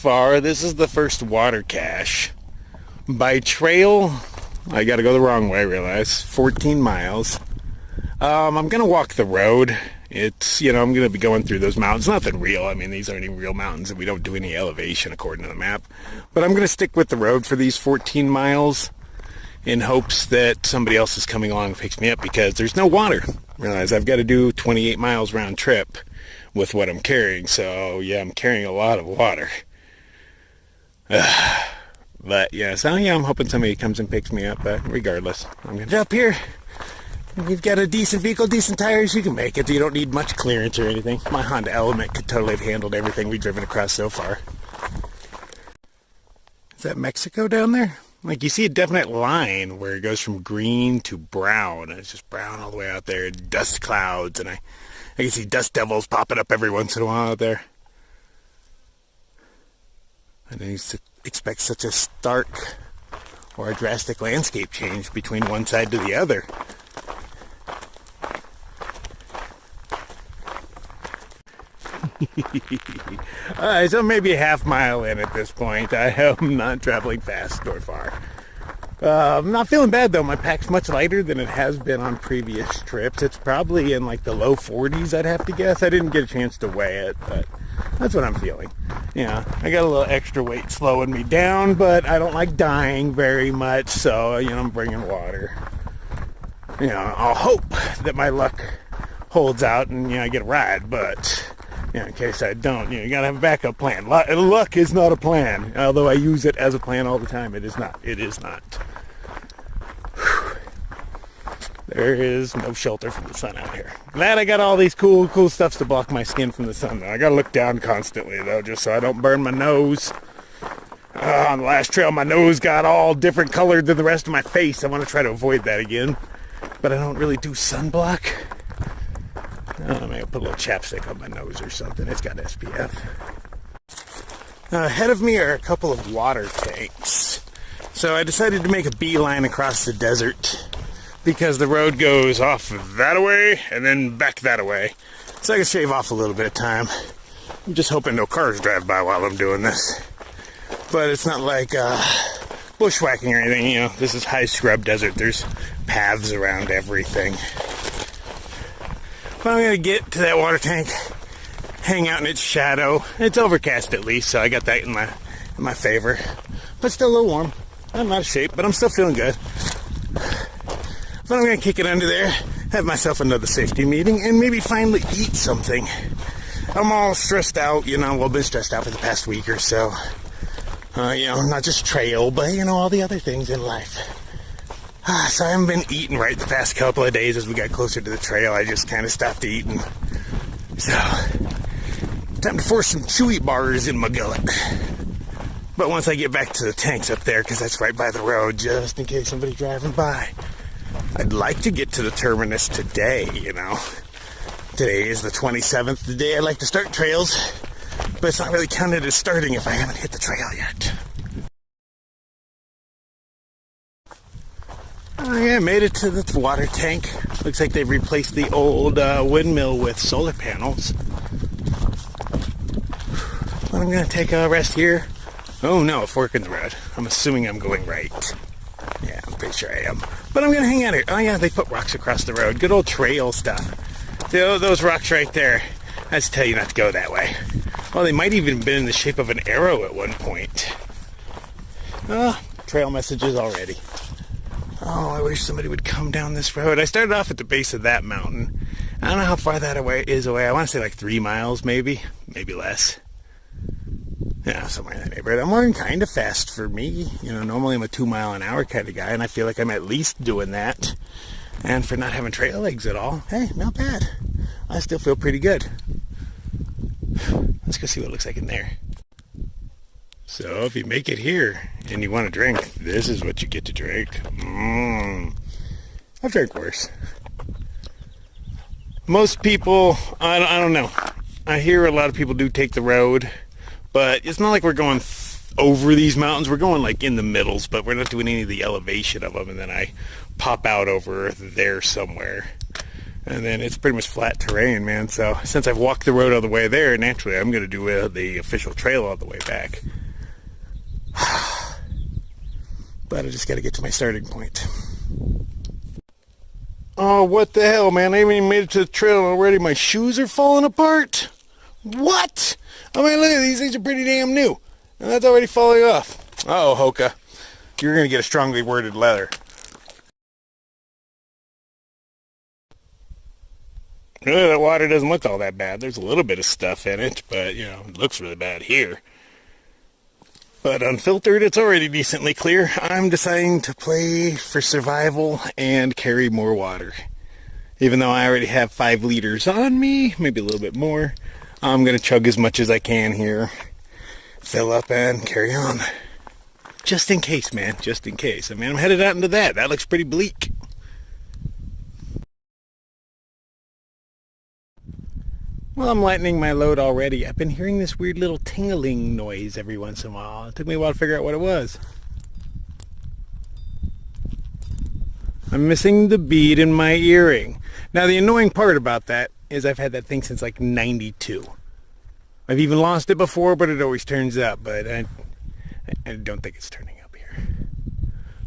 far, this is the first water cache. By trail, I gotta go the wrong way, I realize. 14 miles. I'm gonna walk the road. It's, I'm gonna be going through those mountains. Nothing real. I mean, these aren't even real mountains, and we don't do any elevation according to the map. But I'm gonna stick with the road for these 14 miles in hopes that somebody else is coming along and picks me up, because there's no water. Realize I've got to do 28 miles round trip with what I'm carrying. So yeah, I'm carrying a lot of water. But yeah, so yeah, I'm hoping somebody comes and picks me up. But regardless, I'm gonna get up here. You've got a decent vehicle, decent tires, you can make it. You don't need much clearance or anything. My Honda Element could totally have handled everything we've driven across so far. Is that Mexico down there? Like, you see a definite line where it goes from green to brown. And it's just brown all the way out there. Dust clouds, and I can see dust devils popping up every once in a while out there. I didn't expect such a stark or a drastic landscape change between one side to the other. Alright, so maybe a half mile in at this point. I am not traveling fast nor far. I'm not feeling bad though. My pack's much lighter than it has been on previous trips. It's probably in like the low 40s, I'd have to guess. I didn't get a chance to weigh it, but that's what I'm feeling. Yeah, I got a little extra weight slowing me down, but I don't like dying very much, so I'm bringing water. I'll hope that my luck holds out and I get a ride, but in case I don't, you gotta have a backup plan. Luck is not a plan, although I use it as a plan all the time. It is not. It is not. Whew. There is no shelter from the sun out here. Glad I got all these cool stuffs to block my skin from the sun, though. I gotta look down constantly, though, just so I don't burn my nose. On the last trail, my nose got all different colored than the rest of my face. I want to try to avoid that again, but I don't really do sunblock. Maybe I'll put a little chapstick on my nose or something. It's got SPF. Ahead of me are a couple of water tanks. So I decided to make a beeline across the desert because the road goes off that way and then back that way. So I can shave off a little bit of time. I'm just hoping no cars drive by while I'm doing this. But it's not like bushwhacking or anything, This is high scrub desert. There's paths around everything. But I'm going to get to that water tank, hang out in its shadow. It's overcast at least, so I got that in my favor. But still a little warm. I'm out of shape, but I'm still feeling good. But I'm going to kick it under there, have myself another safety meeting, and maybe finally eat something. I'm all stressed out, I've been stressed out for the past week or so. Not just trail, but, all the other things in life. So I haven't been eating right the past couple of days. As we got closer to the trail, I just kind of stopped eating. So, time to force some chewy bars in my gullet. But once I get back to the tanks up there, because that's right by the road, just in case somebody's driving by, I'd like to get to the terminus today, Today is the 27th, the day I like to start trails, but it's not really counted as starting if I haven't hit the trail yet. Oh yeah, made it to the water tank. Looks like they've replaced the old windmill with solar panels. But I'm going to take a rest here. Oh no, a fork in the road. I'm assuming I'm going right. Yeah, I'm pretty sure I am. But I'm going to hang out here. Oh yeah, they put rocks across the road. Good old trail stuff. Those rocks right there, that's to tell you not to go that way. Well, they might even have been in the shape of an arrow at one point. Trail messages already. Oh, I wish somebody would come down this road. I started off at the base of that mountain. I don't know how far that is away. I want to say like 3 miles, maybe less. Yeah, somewhere in that neighborhood. I'm running kind of fast for me. Normally I'm a 2 mile an hour kind of guy, and I feel like I'm at least doing that. And for not having trail legs at all, hey, not bad. I still feel pretty good. Let's go see what it looks like in there. So if you make it here and you want to drink, this is what you get to drink. I've drank worse. Most people, I don't know. I hear a lot of people do take the road, but it's not like we're going over these mountains. We're going like in the middles, but we're not doing any of the elevation of them. And then I pop out over there somewhere. And then it's pretty much flat terrain, man. So since I've walked the road all the way there, naturally I'm going to do the official trail all the way back. But I just got to get to my starting point. Oh, what the hell, man? I haven't even made it to the trail already. My shoes are falling apart. What? I mean, look, these things are pretty damn new. And that's already falling off. Uh-oh, Hoka. You're going to get a strongly worded letter. Really, that water doesn't look all that bad. There's a little bit of stuff in it, but, you know, it looks really bad here. But unfiltered, it's already decently clear. I'm deciding to play for survival and carry more water. Even though I already have 5 liters on me, maybe a little bit more, I'm going to chug as much as I can here. Fill up and carry on. Just in case, man. Just in case. I mean, I'm headed out into that. That looks pretty bleak. Well, I'm lightening my load already. I've been hearing this weird little tingling noise every once in a while. It took me a while to figure out what it was. I'm missing the bead in my earring. Now, the annoying part about that is I've had that thing since like 92. I've even lost it before, but it always turns up. But I don't think it's turning up here.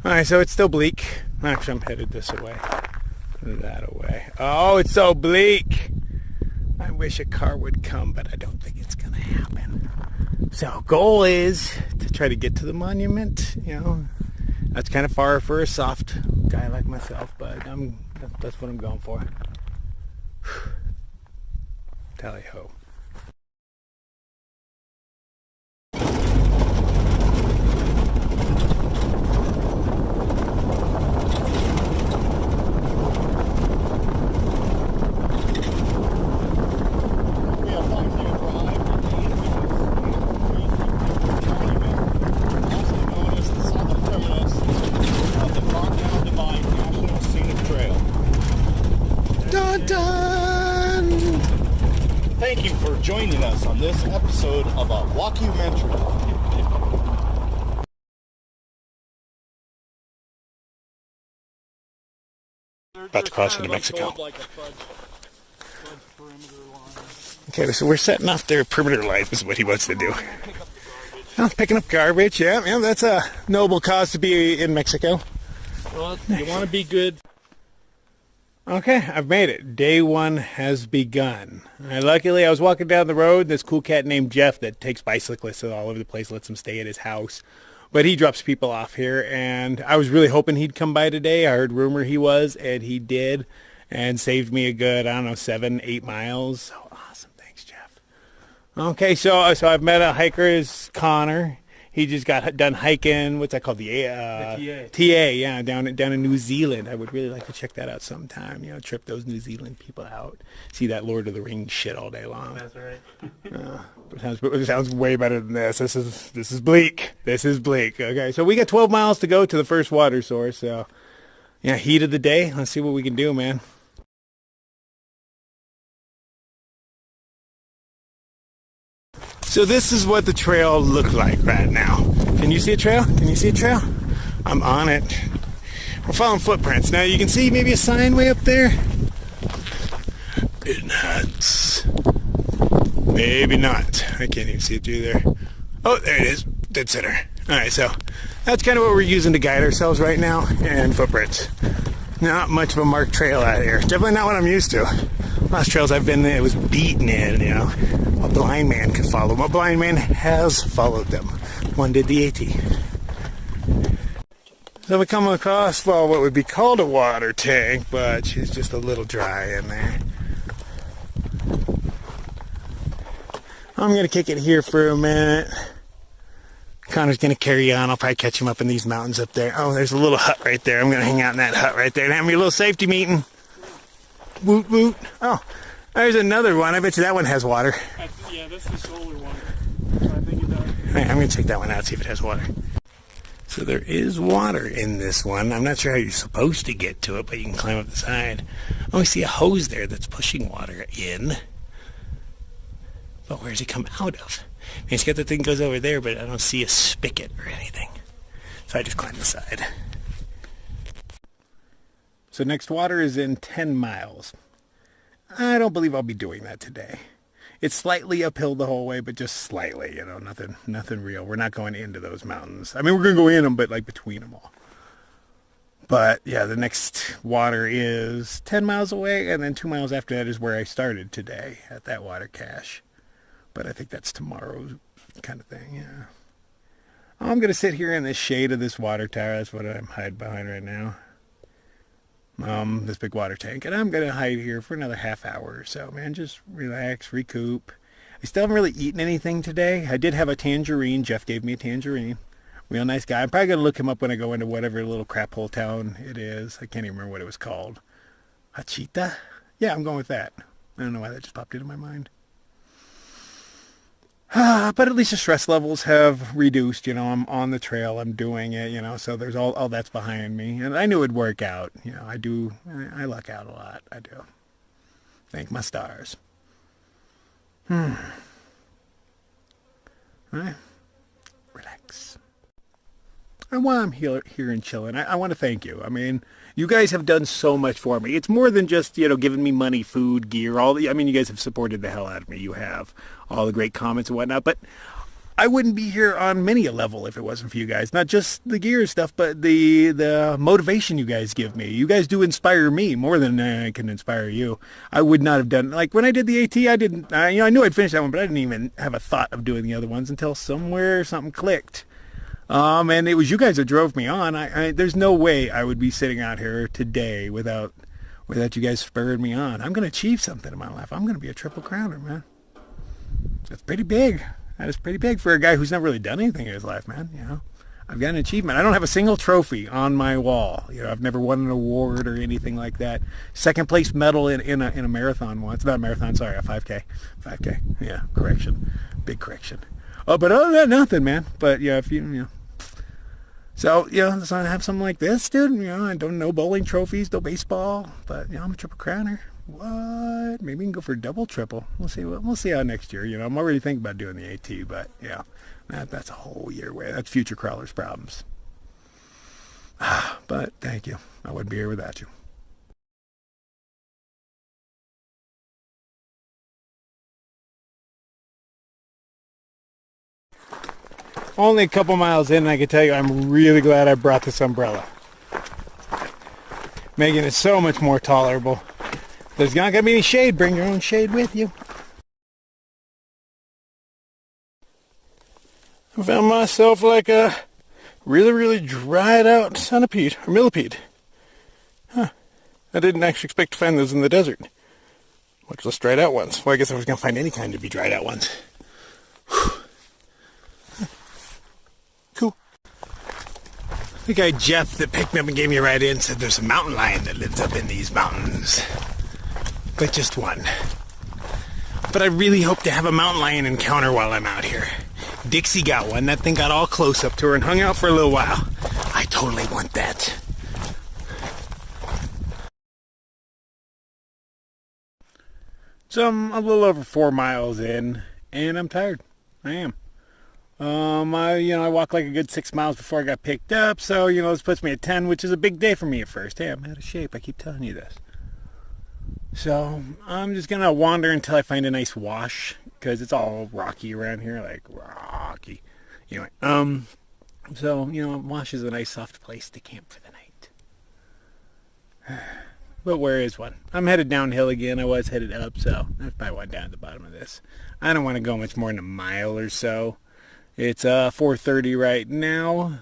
Alright, so it's still bleak. Actually, I'm headed this way. That away. Oh, it's so bleak! I wish a car would come, but I don't think it's going to happen. So, goal is to try to get to the monument. You know, that's kind of far for a soft guy like myself, but that's what I'm going for. Tally-ho. Thank you for joining us on this episode of a Walkumentary. About to cross into Mexico. Okay, so we're setting off their perimeter line, is what he wants to do. Oh, picking up garbage, yeah, that's a noble cause to be in Mexico. Well, you want to be good. Okay, I've made it. Day 1 has begun. Luckily, I was walking down the road. This cool cat named Jeff that takes bicyclists all over the place, lets them stay at his house. But he drops people off here, and I was really hoping he'd come by today. I heard rumor he was, and he did, and saved me a good, 7-8 miles. So awesome. Thanks, Jeff. Okay, so I've met a hiker, is Connor. He just got done hiking, what's that called? The TA, yeah, down in New Zealand. I would really like to check that out sometime. You know, trip those New Zealand people out. See that Lord of the Rings shit all day long. That's right. It sounds way better than this. This is bleak. This is bleak. Okay, so we got 12 miles to go to the first water source. So, yeah, heat of the day. Let's see what we can do, man. So this is what the trail looks like right now. Can you see a trail? Can you see a trail? I'm on it. We're following footprints. Now you can see maybe a sign way up there. Enhance. Maybe not. I can't even see it through there. Oh, there it is. Dead center. Alright, so that's kind of what we're using to guide ourselves right now. And footprints. Not much of a marked trail out here. Definitely not what I'm used to. Last trails I've been in, it was beaten in, you know. A blind man could follow them. A blind man has followed them. One did the AT. So we come across, well, what would be called a water tank, but she's just a little dry in there. I'm going to kick it here for a minute. Connor's going to carry on. I'll probably catch him up in these mountains up there. Oh, there's a little hut right there. I'm going to hang out in that hut right there and have me a little safety meeting. Woot woot. Oh, there's another one. I bet you that one has water. Yeah, that's the solar one. So I think it does. Right, I'm going to check that one out, see if it has water. So there is water in this one. I'm not sure how you're supposed to get to it, but you can climb up the side. I only see a hose there that's pushing water in. But where does it come out of? I mean, it's got the thing goes over there, but I don't see a spigot or anything. So I just climb the side. So next water is in 10 miles. I don't believe I'll be doing that today. It's slightly uphill the whole way, but just slightly, nothing real. We're not going into those mountains. I mean, we're going to go in them, but like between them all. But yeah, the next water is 10 miles away, and then 2 miles after that is where I started today at that water cache. But I think that's tomorrow's kind of thing, yeah. I'm going to sit here in the shade of this water tower. That's what I'm hiding behind right now. This big water tank. And I'm going to hide here for another half hour or so, man. Just relax, recoup. I still haven't really eaten anything today. I did have a tangerine. Jeff gave me a tangerine. Real nice guy. I'm probably going to look him up when I go into whatever little crap hole town it is. I can't even remember what it was called. Hachita? Yeah, I'm going with that. I don't know why that just popped into my mind. But at least the stress levels have reduced. I'm on the trail. I'm doing it, so there's all that's behind me. And I knew it'd work out. I luck out a lot. I do. Thank my stars. All right. Relax. And while I'm here and chilling, I want to thank you. I mean, you guys have done so much for me. It's more than just, giving me money, food, gear, you guys have supported the hell out of me. You have all the great comments and whatnot, but I wouldn't be here on many a level if it wasn't for you guys. Not just the gear stuff, but the motivation you guys give me. You guys do inspire me more than I can inspire you. I would not have done, like when I did the AT, I knew I'd finish that one, but I didn't even have a thought of doing the other ones until somewhere something clicked. And it was you guys that drove me on. There's no way I would be sitting out here today without you guys spurring me on. I'm going to achieve something in my life. I'm going to be a triple crowner, man. That's pretty big. That is pretty big for a guy who's never really done anything in his life, man. I've got an achievement. I don't have a single trophy on my wall. I've never won an award or anything like that. Second place medal in a marathon once. Not a marathon, sorry, a 5K. 5K. Yeah, correction. Big correction. Oh, but other than that, nothing, man. But yeah, if so, so I have something like this, dude. I don't know bowling trophies, no baseball, but I'm a triple crowner. What? Maybe we can go for double, triple. We'll see. We'll see how next year. I'm already thinking about doing the AT, but yeah, that's a whole year away. That's future crawlers' problems. But thank you. I wouldn't be here without you. Only a couple miles in, and I can tell you I'm really glad I brought this umbrella. Making it so much more tolerable. There's not going to be any shade. Bring your own shade with you. I found myself like a really, really dried out centipede, or millipede. I didn't actually expect to find those in the desert. Much less dried out ones. Well, I guess I was going to find any kind to be dried out ones. Whew. Cool. The guy Jeff that picked me up and gave me a ride in said there's a mountain lion that lives up in these mountains. But just one. But I really hope to have a mountain lion encounter while I'm out here. Dixie got one. That thing got all close up to her and hung out for a little while. I totally want that. So I'm a little over 4 miles in, and I'm tired. I am. I walked like a good 6 miles before I got picked up, so, this puts me at 10, which is a big day for me at first. Hey, I'm out of shape. I keep telling you this. So I'm just going to wander until I find a nice wash, because it's all rocky around here, like rocky. Anyway, wash is a nice soft place to camp for the night. But where is one? I'm headed downhill again. I was headed up, so there's probably one down at the bottom of this. I don't want to go much more than a mile or so. It's 4:30 right now,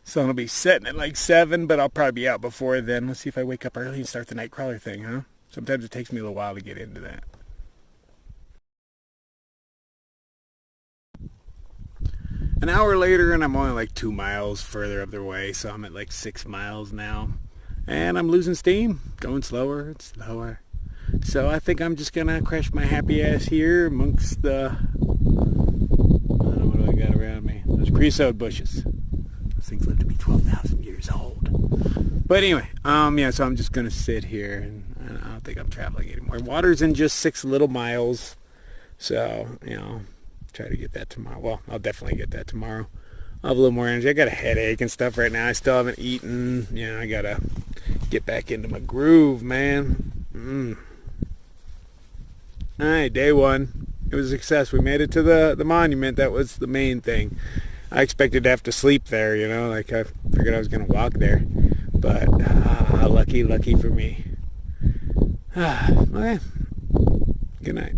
so I'll be setting at like 7, but I'll probably be out before then. Let's see if I wake up early and start the Nightcrawler thing, huh? Sometimes it takes me a little while to get into that. An hour later, and I'm only like 2 miles further up the way, so I'm at like 6 miles now. And I'm losing steam, going slower and slower. So I think I'm just going to crash my happy ass here amongst the... what do I got around me? Those creosote bushes. Those things live to be 12,000 years old. But anyway, so I'm just going to sit here, and I don't think I'm traveling anymore. Water's in just 6 little miles. So, try to get that tomorrow. Well, I'll definitely get that tomorrow. I'll have a little more energy. I got a headache and stuff right now. I still haven't eaten. I got to get back into my groove, man. I don't know what I got around me. Those creosote bushes. Those things live to be 12,000 years old. But anyway, so I'm just going to sit here, and I don't think I'm traveling anymore. Water's in just 6 little miles. So, try to get that tomorrow. Well, I'll definitely get that tomorrow. I'll have a little more energy. I got a headache and stuff right now. I still haven't eaten. I got to get back into my groove, man. All right, day one. It was a success. We made it to the monument. That was the main thing. I expected to have to sleep there, you know, like I figured I was going to walk there. But lucky for me. Okay. Good night.